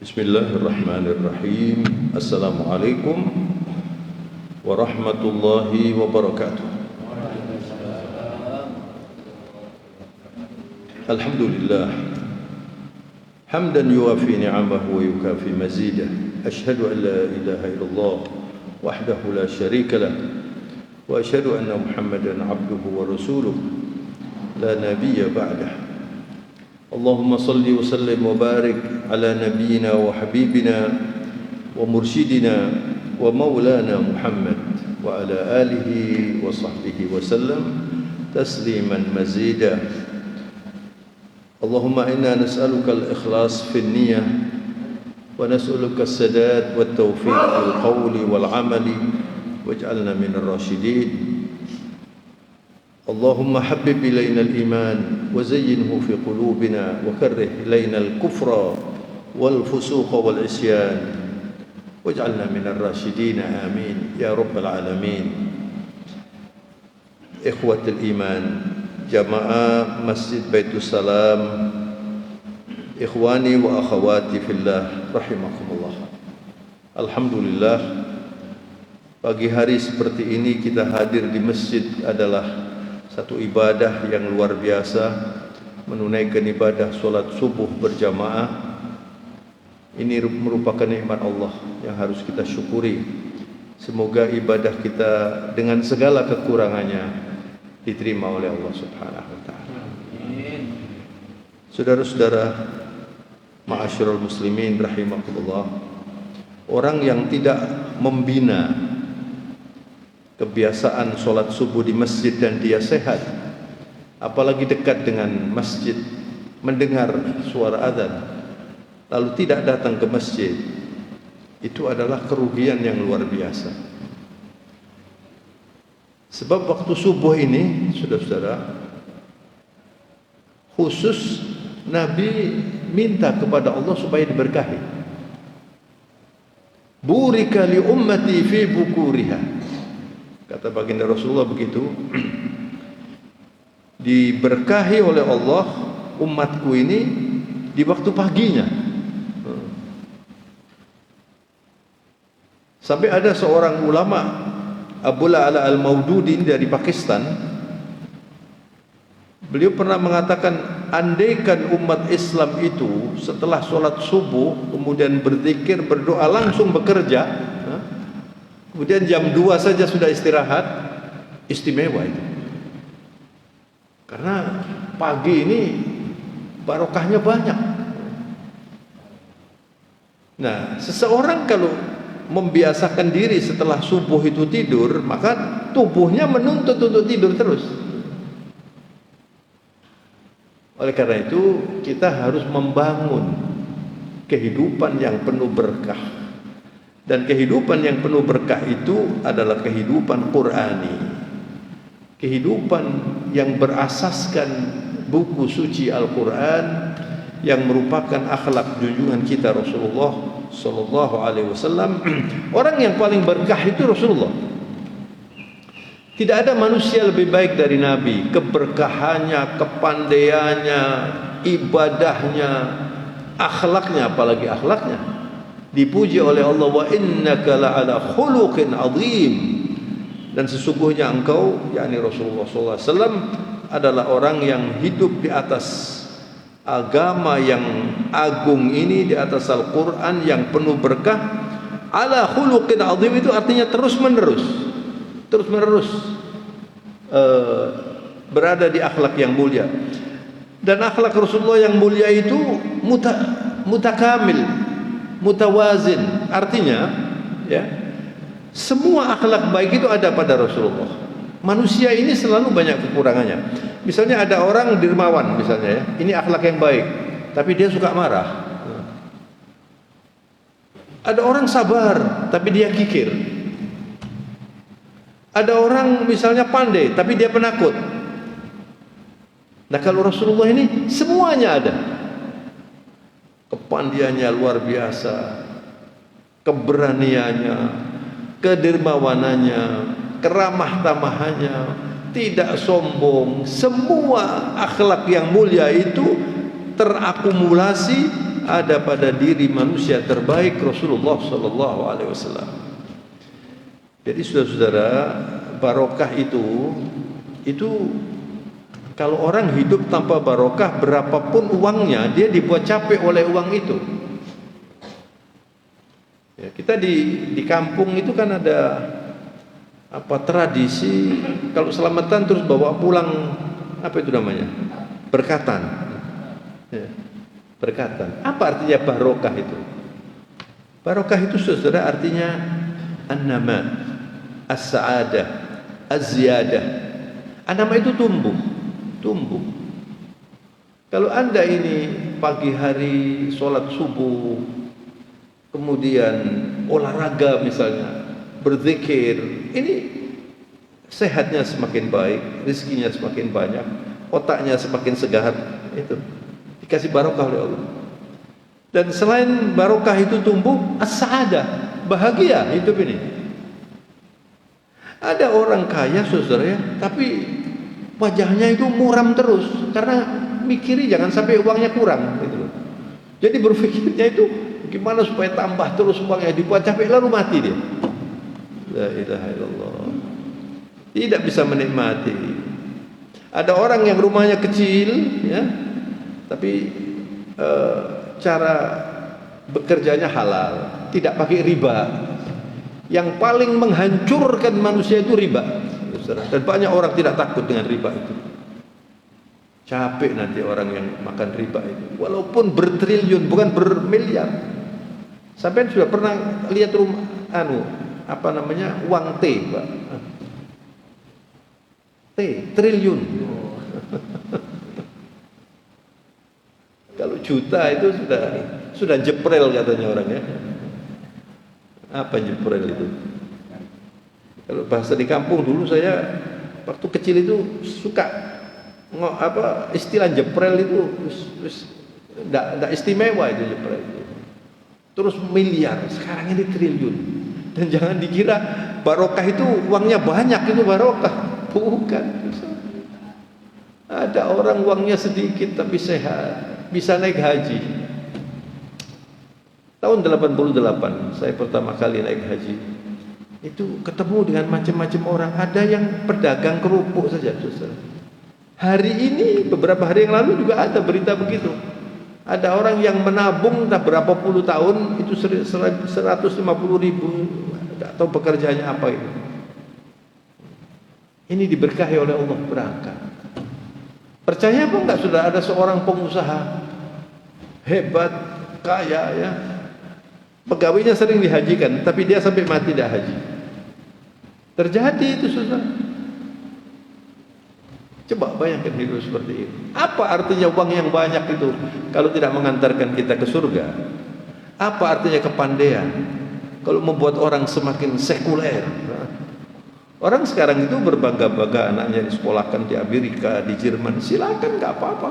Bismillahirrahmanirrahim. Assalamualaikum warahmatullahi wabarakatuh. Alhamdulillah hamdan yuwafi ni'amahu wa yukafi mazidah. Ashhadu an la ilaha illallah wahdahu la syarika lah wa ashhadu anna Muhammadan abduhu wa rasuluh la nabiyya ba'dah. Allahumma salli wa sallim wa barik ala nabiyyina wa habibina wa mursyidina wa maulana Muhammad wa ala alihi wa sahbihi wa sallam tasliman mazida. Allahumma inna nas'aluka al-ikhlas fi an-niyyah wa nas'aluka as-sadad wa at-tawfiq fil qawli wal 'amali waj'alna minar rasyidin. اللهم حبب إلينا الإيمان وزينه في قلوبنا وكره إلينا الكفر والفسوق والعصيان واجعلنا من الراشدين آمين يا رب العالمين. إخوة الإيمان جماعة مسجد بيت السلام إخواني وأخواتي في الله رحمكم الله. Alhamdulillah, pagi hari seperti ini kita hadir di masjid adalah satu ibadah yang luar biasa, menunaikan ibadah solat subuh berjamaah. Ini merupakan nikmat Allah yang harus kita syukuri. Semoga ibadah kita dengan segala kekurangannya diterima oleh Allah Subhanahu wa taala. Saudara-saudara, ma'asyiral muslimin rahimakumullah, orang yang tidak membina kebiasaan sholat subuh di masjid dan dia sehat, apalagi dekat dengan masjid, mendengar suara azan lalu tidak datang ke masjid, itu adalah kerugian yang luar biasa. Sebab waktu subuh ini, saudara-saudara, khusus Nabi minta kepada Allah supaya diberkahi. Burika li ummati fi bukuriha, kata baginda Rasulullah begitu, diberkahi oleh Allah umatku ini di waktu paginya. Sampai ada seorang ulama, Abu La'la al-Maududi dari Pakistan, beliau pernah mengatakan, andaikan umat Islam itu setelah sholat subuh kemudian berzikir, berdoa, langsung bekerja, kemudian jam 2 saja sudah istirahat, istimewa itu. Karena pagi ini barokahnya banyak. Nah, seseorang kalau membiasakan diri setelah subuh itu tidur, maka tubuhnya menuntut untuk tidur terus. Oleh karena itu, kita harus membangun kehidupan yang penuh berkah. Dan kehidupan yang penuh berkah itu adalah kehidupan Qur'ani, kehidupan yang berasaskan buku suci Al-Quran yang merupakan akhlak junjungan kita Rasulullah Sallallahu Alaihi Wasallam. Orang yang paling berkah itu Rasulullah. Tidak ada manusia lebih baik dari Nabi. Keberkahannya, kepandaiannya, ibadahnya, akhlaknya, apalagi akhlaknya dipuji oleh Allah, wa innaka la'ala khuluqin azim, dan sesungguhnya engkau, yakni Rasulullah SAW, adalah orang yang hidup di atas agama yang agung ini, di atas Al-Quran yang penuh berkah. Ala khuluqin azim itu artinya terus menerus berada di akhlak yang mulia. Dan akhlak Rasulullah yang mulia itu mutakamil, mutawazin, artinya ya, semua akhlak baik itu ada pada Rasulullah. Manusia ini selalu banyak kekurangannya. Misalnya ada orang dermawan misalnya ya, ini akhlak yang baik, tapi dia suka marah. Ada orang sabar tapi dia kikir. Ada orang misalnya pandai tapi dia penakut. Nah, kalau Rasulullah ini semuanya ada. Kepandiannya luar biasa, keberaniannya, kedermawanannya, keramah tamahannya, tidak sombong. Semua akhlak yang mulia itu terakumulasi ada pada diri manusia terbaik Rasulullah sallallahu alaihi wasallam. Jadi saudara-saudara, barokah itu kalau orang hidup tanpa barokah, berapapun uangnya, dia dibuat capek oleh uang itu. Ya, kita di kampung itu kan ada tradisi kalau selamatan terus bawa pulang itu namanya? Berkatan. Ya, berkatan. Apa artinya barokah itu? Barokah itu saudara artinya an-nama, as-sa'adah, az-ziyadah. An-nama itu tumbuh. Kalau Anda ini pagi hari sholat subuh, kemudian olahraga misalnya, berzikir, ini sehatnya semakin baik, rezekinya semakin banyak, otaknya semakin segar, itu dikasih barokah oleh Allah. Dan selain barokah itu tumbuh, as-sa'adah, bahagia hidup ini. Ada orang kaya saudara ya, tapi wajahnya itu muram terus karena mikiri jangan sampai uangnya kurang gitu loh. Jadi berpikirnya itu gimana supaya tambah terus uangnya, dibuat capek lalu mati dia. La ilaha illallah. Tidak bisa menikmati. Ada orang yang rumahnya kecil ya, tapi cara bekerjanya halal, tidak pakai riba. Yang paling menghancurkan manusia itu riba. Dan banyak orang tidak takut dengan riba itu. Capek nanti orang yang makan riba itu. Walaupun bertriliun, bukan bermiliar. Sampai sudah pernah lihat rumah uang T, Pak. T, triliun. Kalau juta itu sudah jeprel katanya orangnya. Apa jeprel itu? Kalau bahasa di kampung dulu saya waktu kecil itu suka istilah jeprel itu enggak istimewa itu jeprel itu. Terus miliar, sekarang ini triliun. Dan jangan dikira barokah itu uangnya banyak itu barokah. Bukan. Ada orang uangnya sedikit tapi sehat, bisa naik haji. Tahun 88 saya pertama kali naik haji. Itu ketemu dengan macam-macam orang. Ada yang pedagang kerupuk saja, saudara. Hari ini, beberapa hari yang lalu juga ada berita begitu. Ada orang yang menabung berapa puluh tahun, itu 150.000, tidak tahu pekerjaannya apa itu. Ini diberkahi oleh Allah, berangkat. Percaya apa enggak sudah ada seorang pengusaha hebat, kaya ya. Pegawainya sering dihajikan, tapi dia sampai mati tidak haji. Terjadi itu saudara. Coba bayangkan hidup seperti ini. Apa artinya uang yang banyak itu kalau tidak mengantarkan kita ke surga? Apa artinya kepandaian kalau membuat orang semakin sekuler? Orang sekarang itu berbangga-bangga anaknya disekolahkan di Amerika, di Jerman. Silakan, nggak apa-apa.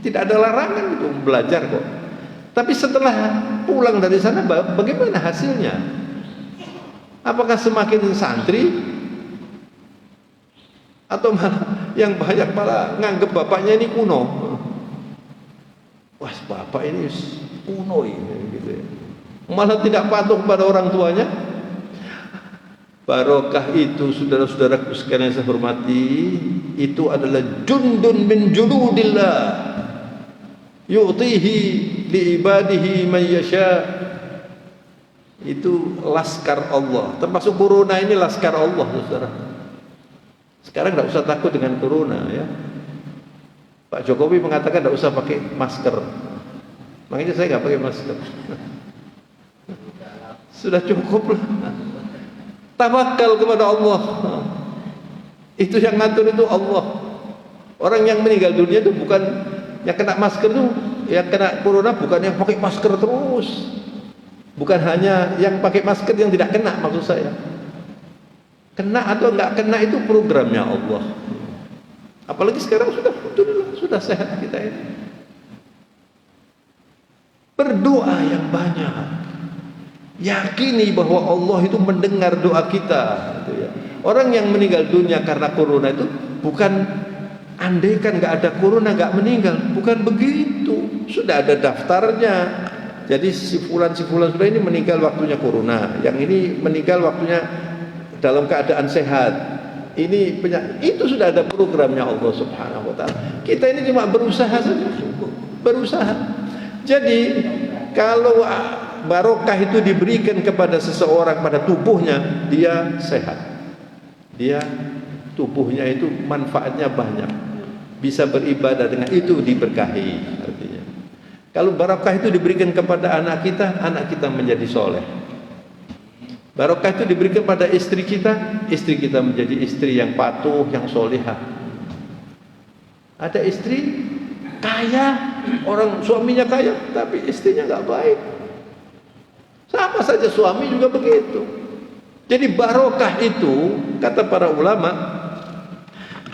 Tidak ada larangan itu belajar kok. Tapi setelah pulang dari sana bagaimana hasilnya? Apakah semakin santri atau malah yang banyak malah nganggep bapaknya ini kuno? Wah, bapak ini kuno ini gitu ya. Malah tidak patuh pada orang tuanya. Barokah itu saudara-saudaraku sekalian saya hormati, itu adalah jundun min junudillah yu'tihi li ibadihi man yasha. Itu laskar Allah. Termasuk corona ini laskar Allah, saudara. Sekarang tidak usah takut dengan corona ya. Pak Jokowi mengatakan tidak usah pakai masker. Makanya saya nggak pakai masker. Sudah cukup lah. Tawakal kepada Allah. Itu yang ngatur itu Allah. Orang yang meninggal dunia itu bukan yang kena masker itu, yang kena corona bukan yang pakai masker terus. Bukan hanya yang pakai masker yang tidak kena, maksud saya. Kena atau enggak kena itu programnya Allah. Apalagi sekarang sudah sehat kita ini. Berdoa yang banyak. Yakini bahwa Allah itu mendengar doa kita, gitu ya. Orang yang meninggal dunia karena corona itu bukan andaikan nggak ada corona nggak meninggal. Bukan begitu, sudah ada daftarnya. Jadi si fulan sudah ini meninggal waktunya corona, yang ini meninggal waktunya dalam keadaan sehat. Ini itu sudah ada programnya Allah Subhanahu wa taala. Kita ini cuma berusaha saja, berusaha. Jadi kalau barokah itu diberikan kepada seseorang pada tubuhnya, dia sehat. Dia tubuhnya itu manfaatnya banyak. Bisa beribadah dengan itu, diberkahi artinya. Kalau barokah itu diberikan kepada anak kita menjadi soleh. Barokah itu diberikan pada istri kita menjadi istri yang patuh, yang solehah. Ada istri kaya, orang suaminya kaya, tapi istrinya nggak baik. Sama saja suami juga begitu. Jadi barokah itu, kata para ulama,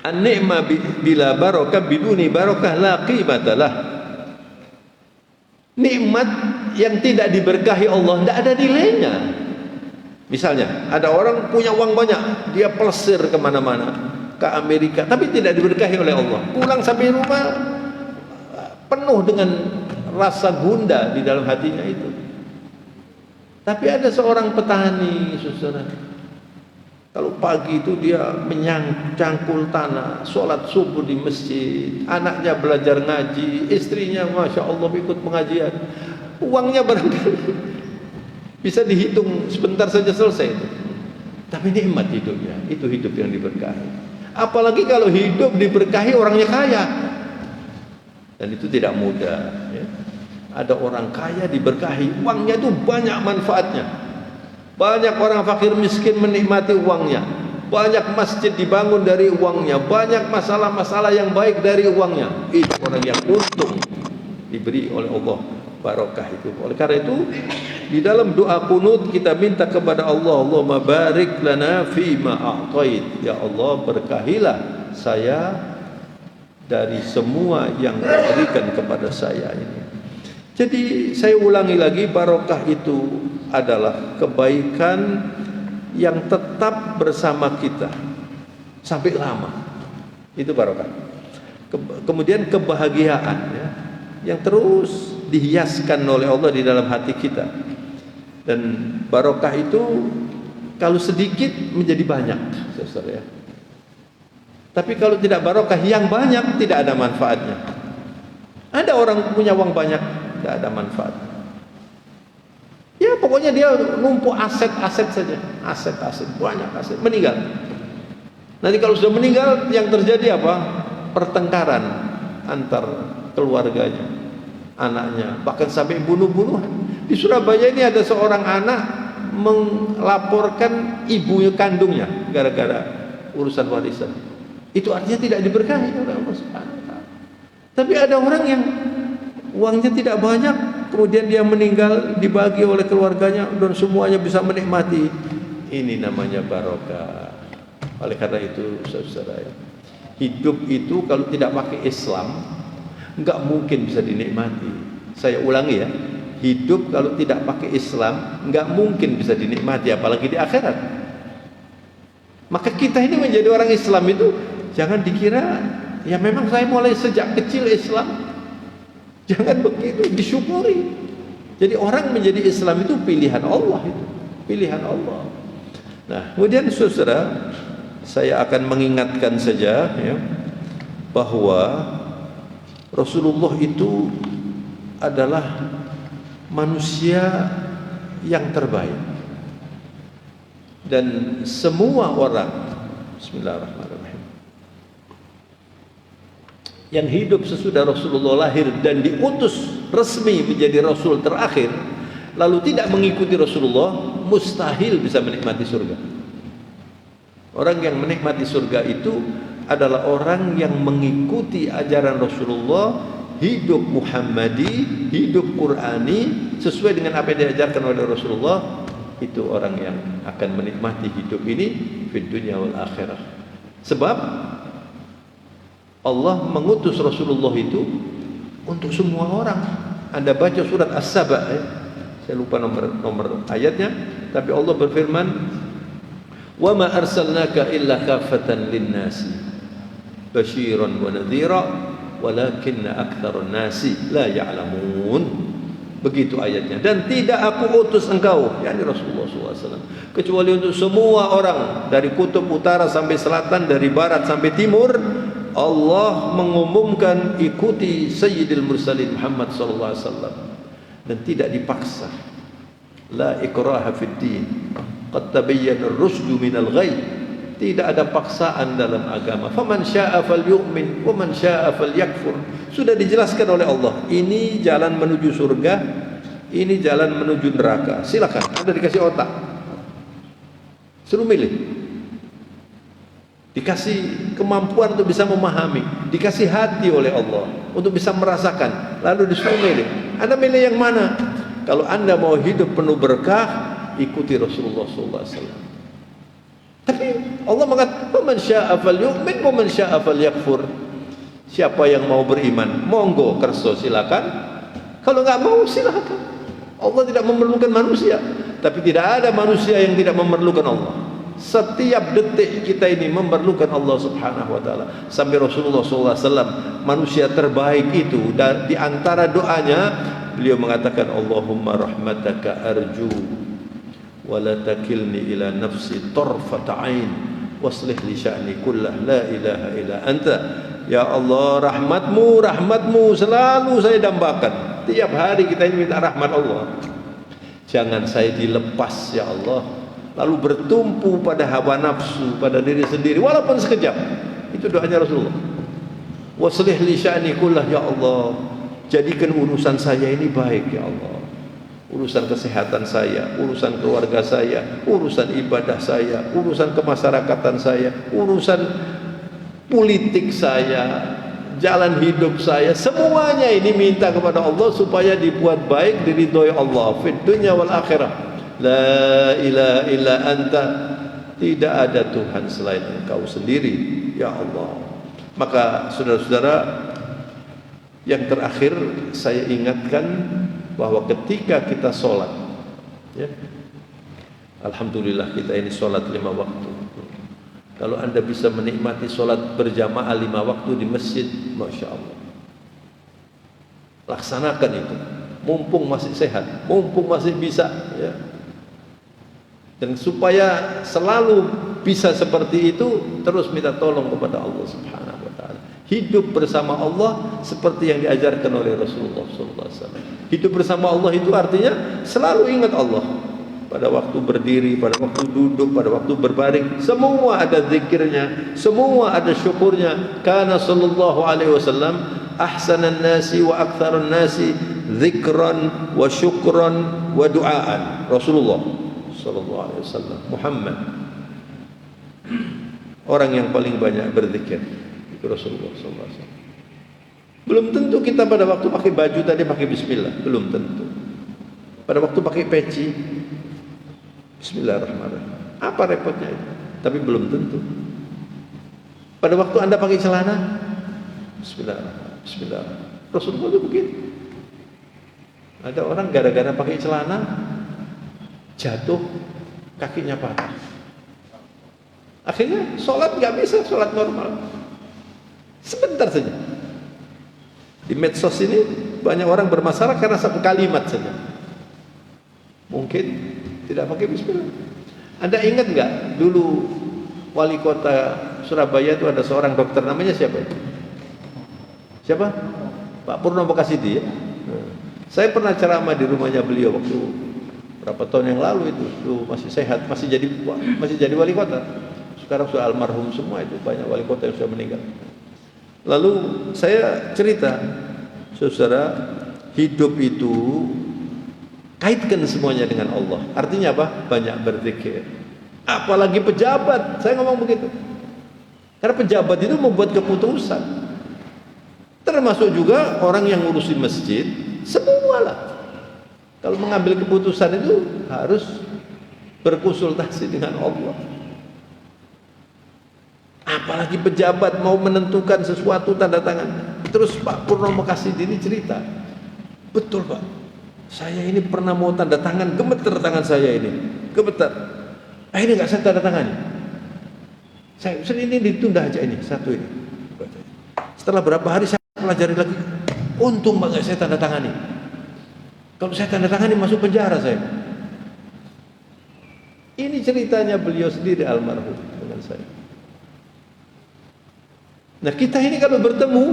an-ni'ma bila barokah biduni barokah la qimatalah. Nikmat yang tidak diberkahi Allah tidak ada nilainya. Misalnya ada orang punya uang banyak, dia plesir kemana-mana, ke Amerika, tapi tidak diberkahi oleh Allah. Pulang sampai rumah penuh dengan rasa gundah di dalam hatinya itu. Tapi ada seorang petani, saudara, kalau pagi itu dia mencangkul tanah, sholat subuh di masjid, anaknya belajar ngaji, istrinya masya Allah ikut pengajian, uangnya barangkali bisa dihitung sebentar saja selesai itu. Tapi nikmat hidupnya, itu hidup yang diberkahi. Apalagi kalau hidup diberkahi orangnya kaya, dan itu tidak mudah. Ya. Ada orang kaya diberkahi, uangnya itu banyak manfaatnya. Banyak orang fakir miskin menikmati uangnya. Banyak masjid dibangun dari uangnya. Banyak masalah-masalah yang baik dari uangnya. Itu orang yang untung diberi oleh Allah barokah itu. Oleh karena itu di dalam doa qunut kita minta kepada Allah, Allahumma barik lana fima a'tait. Ya Allah, berkahilah saya dari semua yang diberikan kepada saya ini. Jadi saya ulangi lagi, barokah itu adalah kebaikan yang tetap bersama kita sampai lama. Itu barokah. Kemudian kebahagiaan ya, yang terus dihiaskan oleh Allah di dalam hati kita. Dan barokah itu kalau sedikit menjadi banyak, saudara ya. Tapi kalau tidak barokah, yang banyak tidak ada manfaatnya. Ada orang punya uang banyak, tidak ada manfaat. Ya pokoknya dia numpuk aset-aset saja, aset-aset, banyak aset, meninggal. Nanti kalau sudah meninggal, yang terjadi apa? Pertengkaran antar keluarganya, anaknya, bahkan sampai bunuh-bunuhan. Di Surabaya ini ada seorang anak melaporkan ibunya kandungnya gara-gara urusan warisan. Itu artinya tidak diberkahi oleh Allah Subhanahu wa taala. Tapi ada orang yang uangnya tidak banyak, kemudian dia meninggal dibagi oleh keluarganya dan semuanya bisa menikmati. Ini namanya barokah. Oleh karena itu, saudara, hidup itu kalau tidak pakai Islam enggak mungkin bisa dinikmati. Saya ulangi ya, hidup kalau tidak pakai Islam enggak mungkin bisa dinikmati, apalagi di akhirat. Maka kita ini menjadi orang Islam itu jangan dikira ya memang saya mulai sejak kecil Islam. Jangan begitu, disyukuri. Jadi orang menjadi Islam itu pilihan Allah itu, pilihan Allah. Nah, kemudian saudara, saya akan mengingatkan saja ya, bahwa Rasulullah itu adalah manusia yang terbaik. Dan semua orang, bismillahirrahmanirrahim, yang hidup sesudah Rasulullah lahir dan diutus resmi menjadi Rasul terakhir, lalu tidak mengikuti Rasulullah, mustahil bisa menikmati surga. Orang yang menikmati surga itu adalah orang yang mengikuti ajaran Rasulullah, hidup Muhammadi, hidup Qurani, sesuai dengan apa yang diajarkan oleh Rasulullah. Itu orang yang akan menikmati hidup ini di dunia wal akhirah. Sebab Allah mengutus Rasulullah itu untuk semua orang. Anda baca surat As-Saba ya. Saya lupa nomor ayatnya, tapi Allah berfirman, "Wa ma arsalnaka illa kafatan lin-nasi." basyiran wa nadhira walakinna aktsarun nasi la ya'lamun. Begitu ayatnya. Dan tidak aku utus engkau, yakni Rasulullah SAW, kecuali untuk semua orang, dari kutub utara sampai selatan, dari barat sampai timur. Allah mengumumkan ikuti Sayyidil Mursalin Muhammad SAW, dan tidak dipaksa. La ikraha fid din, qad tabayyana ar-rusydu minal ghayy. Tidak ada paksaan dalam agama. Faman syaa'a falyu'min wa man syaa'a falyakfur. Sudah dijelaskan oleh Allah. Ini jalan menuju surga, ini jalan menuju neraka. Silakan, Anda dikasih otak, suruh milih. Dikasih kemampuan untuk bisa memahami, dikasih hati oleh Allah untuk bisa merasakan, lalu disuruh milih. Anda milih yang mana? Kalau Anda mau hidup penuh berkah, ikuti Rasulullah SAW. Tapi Allah mengatakan, "Man syaa'a falyu'min wa man syaa'a falyakfur." Siapa yang mau beriman, monggo kerso, silakan. Kalau enggak mau, silakan. Allah tidak memerlukan manusia, tapi tidak ada manusia yang tidak memerlukan Allah. Setiap detik kita ini memerlukan Allah Subhanahu wa taala. Sampai Rasulullah SAW, manusia terbaik itu, di antara doanya beliau mengatakan, Allahumma rahmataka arju wa la takilni ila nafsi tarfata ain waslih li sya'ni kullah la ilaha illa anta. Ya Allah, rahmatmu selalu saya dambakan. Tiap hari kita ini minta rahmat Allah. Jangan saya dilepas ya Allah, lalu bertumpu pada hawa nafsu, pada diri sendiri walaupun sekejap. Itu doanya Rasulullah. Waslih li sya'ni kullah, ya Allah, jadikan urusan saya ini baik ya Allah. Urusan kesehatan saya, urusan keluarga saya, urusan ibadah saya, urusan kemasyarakatan saya, urusan politik saya, jalan hidup saya, semuanya ini minta kepada Allah supaya dibuat baik, diridhoi Allah fid dunya wal akhirah. La ilaha illa anta, tidak ada Tuhan selain Engkau sendiri ya Allah. Maka saudara-saudara, yang terakhir saya ingatkan bahwa ketika kita sholat, ya, alhamdulillah kita ini sholat 5 waktu. Kalau Anda bisa menikmati sholat berjamaah 5 waktu di masjid, Masya Allah, laksanakan itu, mumpung masih sehat, mumpung masih bisa, ya. Dan supaya selalu bisa seperti itu, terus minta tolong kepada Allah Subhanahu wa taala. Hidup bersama Allah seperti yang diajarkan oleh Rasulullah SAW. Hidup bersama Allah itu artinya selalu ingat Allah. Pada waktu berdiri, pada waktu duduk, pada waktu berbaring, semua ada zikirnya, semua ada syukurnya. Kana sallallahu alaihi wasallam ahsanan nasi wa aktsarun nasi zikran wa syukran wa du'aan. Rasulullah sallallahu alaihi wasallam, Muhammad, orang yang paling banyak berzikir. Rasulullah SAW. Belum tentu kita pada waktu pakai baju tadi pakai bismillah, belum tentu. Pada waktu pakai peci, bismillahirrahmanirrahim. Apa repotnya itu? Tapi belum tentu. Pada waktu Anda pakai celana, bismillahirrahmanirrahim, bismillahirrahmanirrahim. Rasulullah itu begitu. Ada orang gara-gara pakai celana jatuh, kakinya patah. Akhirnya sholat nggak bisa, sholat normal. Sebentar saja. Di medsos ini banyak orang bermasalah karena satu kalimat saja. Mungkin tidak pakai bismillah. Anda ingat nggak dulu wali kota Surabaya itu ada seorang dokter, namanya siapa itu? Siapa? Pak Purnomo Kasidi, ya? Saya pernah ceramah di rumahnya beliau waktu berapa tahun yang lalu itu masih sehat, masih jadi wali kota. Sekarang sudah almarhum semua, itu banyak wali kota yang sudah meninggal. Lalu saya cerita, saudara, hidup itu kaitkan semuanya dengan Allah. Artinya apa? Banyak berzikir. Apalagi pejabat, saya ngomong begitu. Karena pejabat itu membuat keputusan. Termasuk juga orang yang ngurusin masjid, semualah. Kalau mengambil keputusan itu harus berkonsultasi dengan Allah. Apalagi pejabat mau menentukan sesuatu tanda tangan. Terus Pak Purnomo Kasidi ini cerita, betul Pak, saya ini pernah mau tanda tangan, gemeter tangan saya ini, gemeter. Ini nggak saya tanda tangan. Saya ini ditunda aja ini satu ini. Setelah berapa hari saya pelajari lagi, untung banget saya tanda tangani. Kalau saya tanda tangani masuk penjara saya. Ini ceritanya beliau sendiri almarhum dengan saya. Nah kita ini kalau bertemu,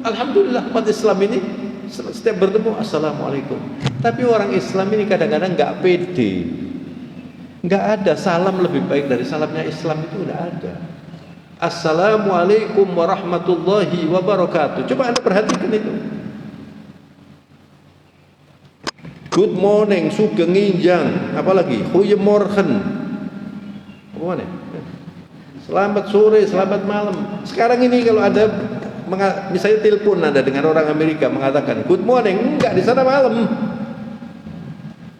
alhamdulillah umat Islam ini setiap bertemu assalamualaikum. Tapi orang Islam ini kadang-kadang nggak pede. Nggak ada salam lebih baik dari salamnya Islam, itu nggak ada. Assalamualaikum warahmatullahi wabarakatuh. Coba Anda perhatikan itu. Good morning, sugeng injang, apalagi goeiemorgen. Apa mana? Selamat sore, selamat malam. Sekarang ini kalau ada misalnya telepon Anda dengan orang Amerika mengatakan good morning, enggak, di sana malam.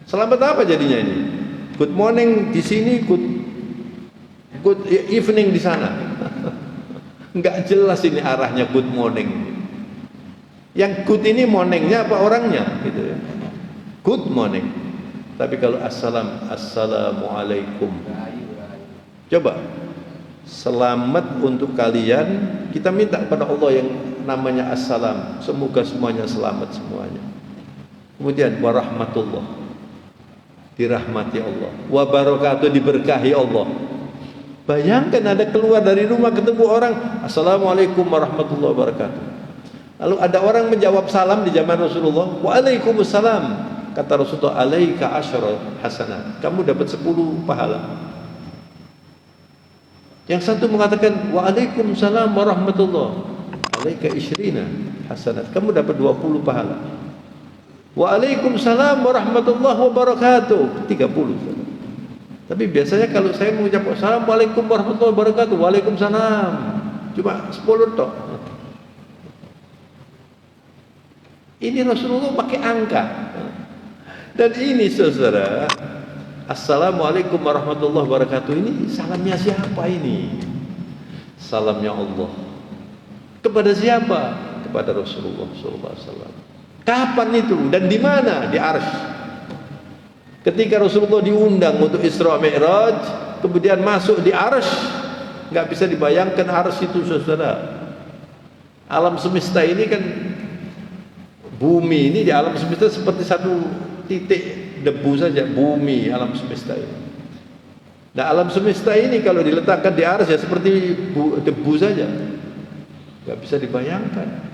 Selamat apa jadinya ini? Good morning di sini, good evening di sana. Enggak jelas ini arahnya good morning. Yang good ini morningnya apa orangnya gitu ya. Good morning. Tapi kalau assalamualaikum. Coba selamat untuk kalian. Kita minta kepada Allah yang namanya assalam. Semoga semuanya selamat semuanya. Kemudian warahmatullah, dirahmati Allah. Wabarakatuh, diberkahi Allah. Bayangkan ada keluar dari rumah ketemu orang, assalamualaikum warahmatullahi wabarakatuh. Lalu ada orang menjawab salam di zaman Rasulullah, waalaikumsalam. Kata Rasulullah, alaika asyara hasanat, kamu dapat 10 pahala. Yang satu mengatakan waalaikumsalam warahmatullah, alaika isyrina hasanat, kamu dapat 20 pahala. Waalaikumsalam warahmatullahi wabarakatuh, 30. Tapi biasanya kalau saya mengucap assalamualaikum warahmatullahi wabarakatuh, waalaikumsalam, cuma 10 tok. Ini Rasulullah pakai angka. Dan ini saudara, assalamualaikum warahmatullahi wabarakatuh, ini salamnya siapa ini? Salamnya Allah. Kepada siapa? Kepada Rasulullah SAW. Kapan itu dan di mana? Di Arsy. Ketika Rasulullah diundang untuk Isra Mi'raj, kemudian masuk di Arsy, nggak bisa dibayangkan Arsy itu saudara. Alam semesta ini kan, bumi ini di alam semesta seperti satu titik debu saja, bumi alam semesta ini. Nah alam semesta ini kalau diletakkan di Arsy ya seperti debu saja, nggak bisa dibayangkan.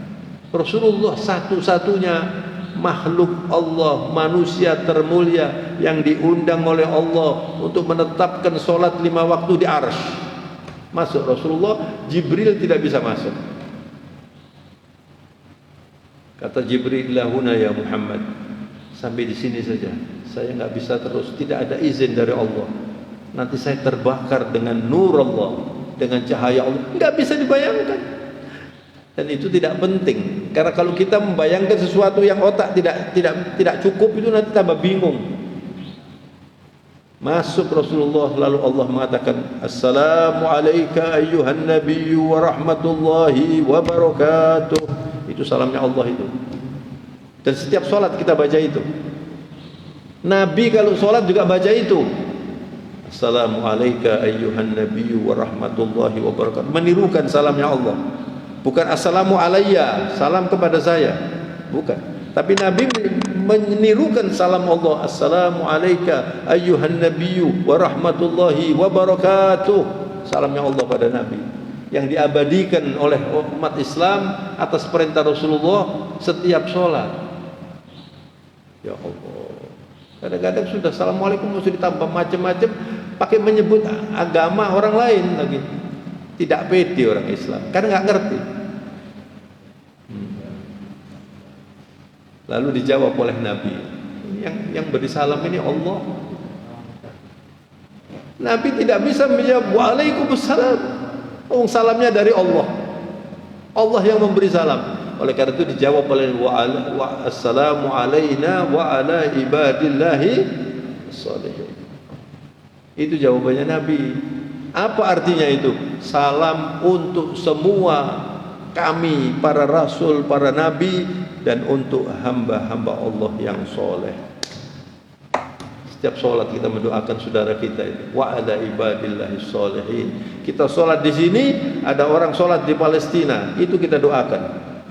Rasulullah satu-satunya makhluk Allah, manusia termulia yang diundang oleh Allah untuk menetapkan sholat 5 waktu di Arsy. Masuk Rasulullah, Jibril tidak bisa masuk. Kata Jibril, lahuna ya Muhammad, sampai di sini saja, saya nggak bisa terus, tidak ada izin dari Allah. Nanti saya terbakar dengan nur Allah, dengan cahaya Allah, nggak bisa dibayangkan. Dan itu tidak penting, karena kalau kita membayangkan sesuatu yang otak tidak cukup, itu nanti tambah bingung. Masuk Rasulullah, lalu Allah mengatakan, assalamu alayka ayyuhan nabiyyu wa rahmatullahi wa barakatuh. Itu salamnya Allah itu. Dan setiap sholat kita baca itu. Nabi kalau sholat juga baca itu. Assalamu alayka ayyuhan nabiyyu wa rahmatullahi wa barakatuh. Menirukan salamnya Allah. Bukan assalamu alayya, salam kepada saya. Bukan. Tapi Nabi menirukan salam Allah. Assalamu alayka ayyuhan nabiyyu wa rahmatullahi wa barakatuh. Salamnya Allah pada Nabi, yang diabadikan oleh umat Islam atas perintah Rasulullah setiap sholat. Ya Allah, kadang-kadang sudah assalamualaikum sudah ditambah macam-macam, pakai menyebut agama orang lain lagi. Tidak pede orang Islam, karena nggak ngerti. Lalu dijawab oleh Nabi, yang beri salam ini Allah. Nabi tidak bisa menjawab waalaikumsalam. Oh, salamnya dari Allah. Allah yang memberi salam. Oleh karena itu dijawab oleh assalamu alaina wa ala ibadillahi sholihin. Itu jawabannya Nabi. Apa artinya itu? Salam untuk semua kami, para rasul, para nabi, dan untuk hamba-hamba Allah yang soleh. Setiap sholat kita mendoakan saudara kita itu. Wa ala ibadillahis sholihin. Kita sholat di sini, ada orang sholat di Palestina, itu kita doakan.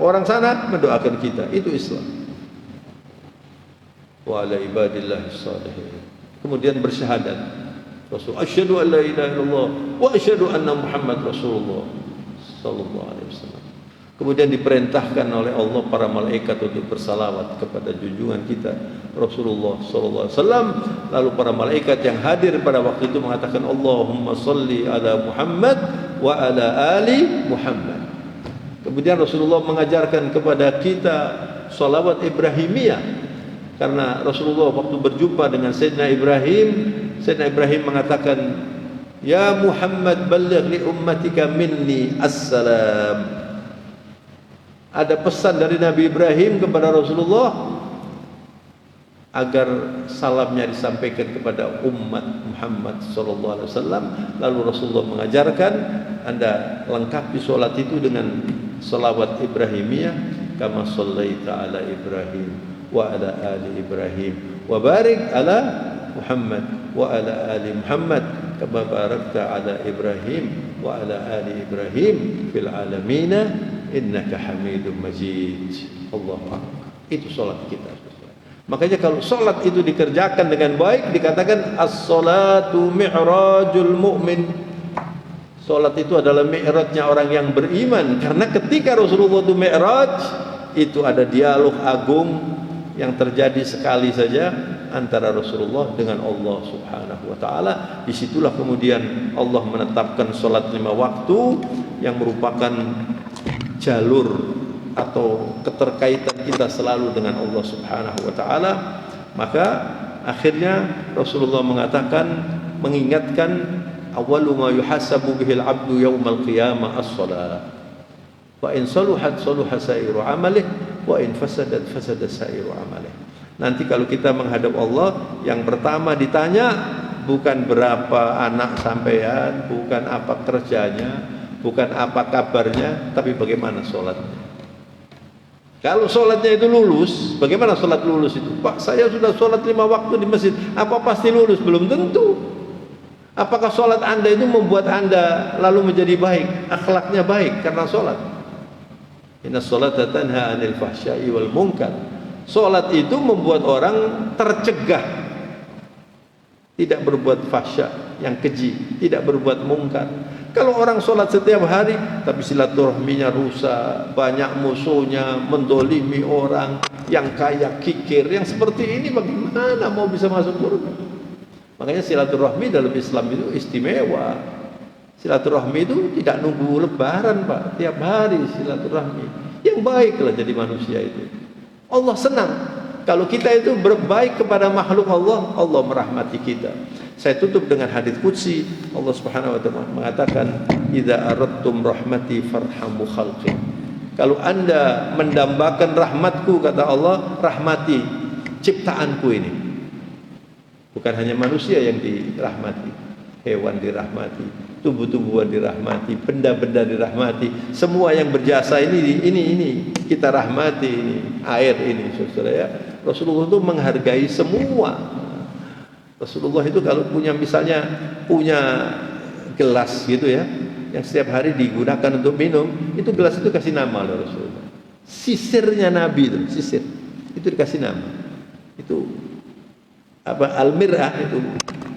Orang sana mendoakan kita, itu Islam. Wa ala ibadillahis sholihin. Kemudian bersyahadat. Rasul asyhadu an la ilaha illallah wa asyhadu anna Muhammad Rasulullah sallallahu alaihi wasallam. Kemudian diperintahkan oleh Allah para malaikat untuk bersalawat kepada junjungan kita Rasulullah sallallahu alaihi wasallam. Lalu para malaikat yang hadir pada waktu itu mengatakan Allahumma shalli ala Muhammad wa ala ali Muhammad. Kemudian Rasulullah mengajarkan kepada kita salawat Ibrahimiyah, karena Rasulullah waktu berjumpa dengan Sayyidina Ibrahim mengatakan, ya Muhammad balligh li ummatika minni assalam. Ada pesan dari Nabi Ibrahim kepada Rasulullah agar salamnya disampaikan kepada umat Muhammad sallallahu alaihi wasallam. Lalu Rasulullah mengajarkan, Anda lengkapi solat itu dengan salawat Ibrahimiyah, kama shallaita ala Ibrahim wa ala ali Ibrahim wa barik ala Muhammad wa ala ali Muhammad kama barakta ala Ibrahim wa ala ali Ibrahim fil alamin innaka Hamidum Majid. Allahu akbar. Itu salat kita. Makanya kalau salat itu dikerjakan dengan baik dikatakan as-salatu mi'rajul mu'min. Salat itu adalah mi'rajnya orang yang beriman, karena ketika Rasulullah itu mi'raj, itu ada dialog agung yang terjadi sekali saja antara Rasulullah dengan Allah Subhanahu wa taala. Disitulah kemudian Allah menetapkan salat 5 waktu yang merupakan jalur atau keterkaitan kita selalu dengan Allah Subhanahu wa taala. Maka akhirnya Rasulullah mengingatkan awwalu ma yuhasabu bihil abdu yaumal qiyamah as-shalah. Wa in saluhat saluha sairu amalih wa in fasadat fasada sairu amalih. Nanti kalau kita menghadap Allah, yang pertama ditanya bukan berapa anak sampean, bukan apa kerjanya, bukan apa kabarnya, tapi bagaimana sholatnya. Kalau sholatnya itu lulus, bagaimana sholat lulus itu? Pak, saya sudah sholat 5 waktu di masjid, apa pasti lulus? Belum tentu. Apakah sholat Anda itu membuat Anda lalu menjadi baik, akhlaknya baik karena sholat? Inna sholata tanha anil fahsya'i wal munkar. Sholat itu membuat orang tercegah, tidak berbuat fahsya yang keji, tidak berbuat mungkar. Kalau orang sholat setiap hari tapi silaturahminya rusak, banyak musuhnya, mendolimi orang, yang kaya kikir, yang seperti ini bagaimana mau bisa masuk surga? Makanya silaturahmi dalam Islam itu istimewa. Silaturahmi itu tidak nunggu lebaran, Pak, tiap hari silaturahmi. Yang baiklah jadi manusia itu. Allah senang kalau kita itu berbaik kepada makhluk Allah, Allah merahmati kita. Saya tutup dengan hadits qudsi. Allah Subhanahu wa taala mengatakan, "Idza aradtum rahmati farhamu khalqi." Kalau Anda mendambakan rahmatku, kata Allah, rahmati ciptaanku ini. Bukan hanya manusia yang dirahmati, hewan dirahmati, tumbuh-tumbuhan dirahmati, benda-benda dirahmati, semua yang berjasa ini kita rahmati, ini air ini, saudara ya. Rasulullah itu menghargai semua. Rasulullah itu kalau misalnya punya gelas gitu ya, yang setiap hari digunakan untuk minum, itu gelas itu kasih nama oleh Rasulullah. Sisirnya Nabi itu, sisir itu dikasih nama. Itu apa, al-mir'ah itu,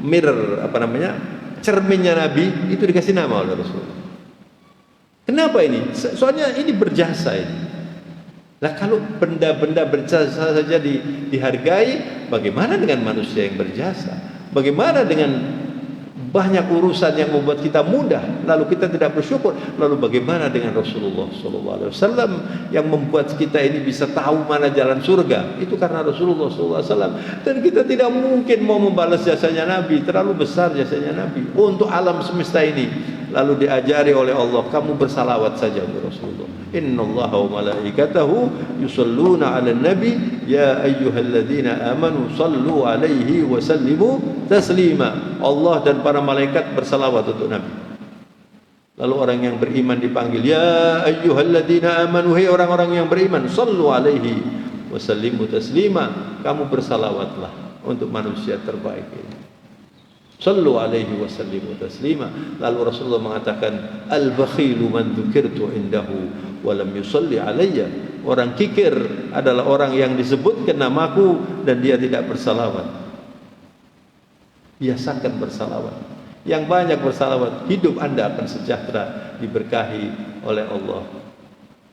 mirror apa namanya, cerminnya Nabi itu dikasih nama oleh Rasulullah. Kenapa ini? Soalnya ini berjasa ini. Nah, kalau benda-benda berjasa saja dihargai, bagaimana dengan manusia yang berjasa? Bagaimana dengan banyak urusan yang membuat kita mudah, lalu kita tidak bersyukur? Lalu bagaimana dengan Rasulullah SAW yang membuat kita ini bisa tahu mana jalan surga? Itu karena Rasulullah SAW. Dan kita tidak mungkin mau membalas jasanya Nabi, terlalu besar jasanya Nabi untuk alam semesta ini. Lalu diajari oleh Allah, kamu bersalawat saja untuk Rasulullah. Innallaha wa malaikatahu yusalluna 'alan nabi ya ayyuhalladzina amanu sallu 'alaihi wa sallimu taslima. Allah dan para malaikat bersalawat untuk Nabi. Lalu orang yang beriman dipanggil, ya ayyuhalladzina amanu, hai orang-orang yang beriman, sallu 'alaihi wa sallimu taslima. Kamu bersalawatlah untuk manusia terbaik ini. Sallu alaihi wa sallimu taslima. Lalu Rasulullah mengatakan, al-bakhilu man dzukirtu indahu wa lam yusalli alayya. Orang kikir adalah orang yang disebutkan namaku dan dia tidak bersalawat. Biasakan bersalawat. Yang banyak bersalawat, hidup Anda akan sejahtera, diberkahi oleh Allah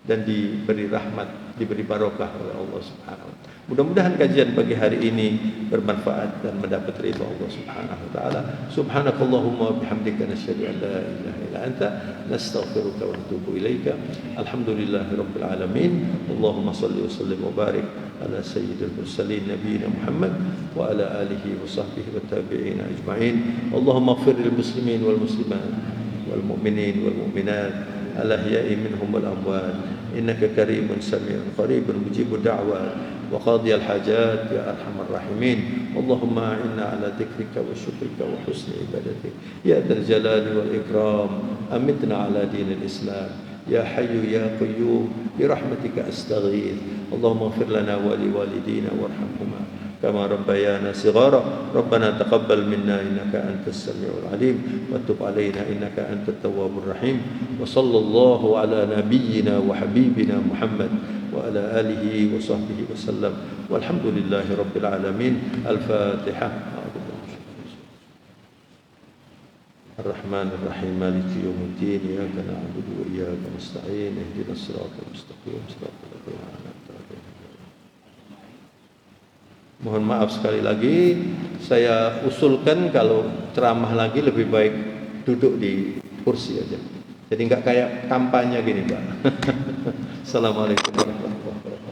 dan diberi rahmat, diberi barokah oleh Allah Subhanahu wa taala. Mudah-mudahan kajian pagi hari ini bermanfaat dan mendapat ridha Allah Subhanahu wa taala. Subhanakallahumma wa bihamdika nasyhadu an la ilaha illa anta nastaghfiruka wa natubu ilaika. Alhamdulillahirabbil alamin. Allahumma shalli wa sallim wa barik ala sayyidil mursalin nabiyina Muhammad wa ala alihi wa sahbihi wa tabi'in ajma'in. Allahumma ighfir lil muslimin wal muslimat wal mu'minin wal mu'minat الأحياء منهم والأموات إنك كريم سميع قريب مجيب الدعوات وقاضي الحاجات يا أرحم الراحمين. اللهم أعنا على ذكرك وشكرك وحسن عبادتك يا ذا الجلال والإكرام. أمتنا على دين الإسلام يا حي يا قيوم برحمتك أستغيث. اللهم اغفر لنا ولوالدينا وارحمهما كما ربيانا صغارا. ربنا تقبل منا إنك أنت السميع العليم وتب علينا إنك أنت التواب الرحيم. وصلى الله على نبينا وحبيبنا محمد وعلى آله وصحبه وسلم والحمد لله رب العالمين. الفاتحة. الرحمن الرحيم مالك يوم الدين إياك نعبد وإياك نستعين اهدنا الصراط المستقيم صراط الذين أنعمت عليهم. Mohon maaf sekali lagi, saya usulkan kalau ceramah lagi lebih baik duduk di kursi aja. Jadi nggak kayak kampanye gini, Pak. Assalamualaikum warahmatullahi wabarakatuh.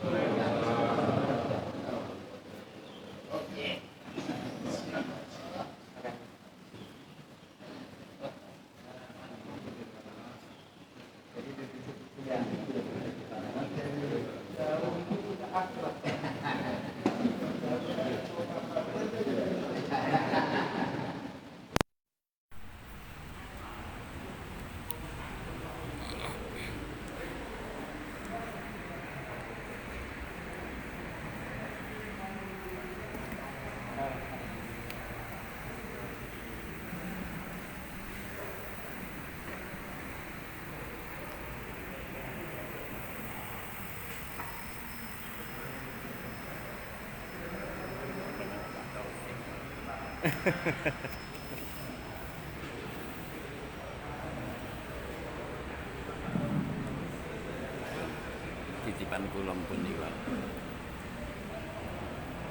Titipan kula pun niku.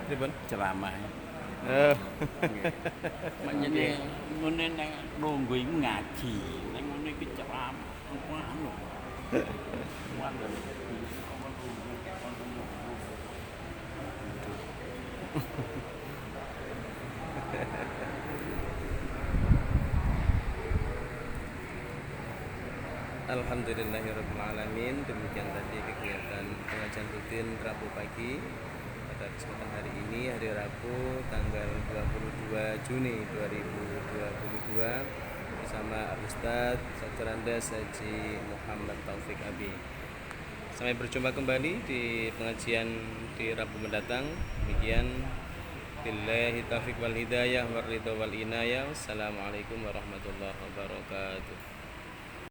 Pripun ceramah. Jadi ngene nek lungguh iku ngaji, nek ngene iki ceramah. Anu. Alhamdulillahirrahmanirrahim. Demikian tadi kegiatan pengajian rutin Rabu pagi pada kesempatan hari ini, hari Rabu tanggal 22 Juni 2022 bersama Ustadz Dr. Andes Haji Muhammad Taufik Abi. Sampai berjumpa kembali di pengajian di Rabu mendatang. Demikian, billahi taufiq wal hidayah war ridha wal inayah. Wassalamualaikum warahmatullahi wabarakatuh.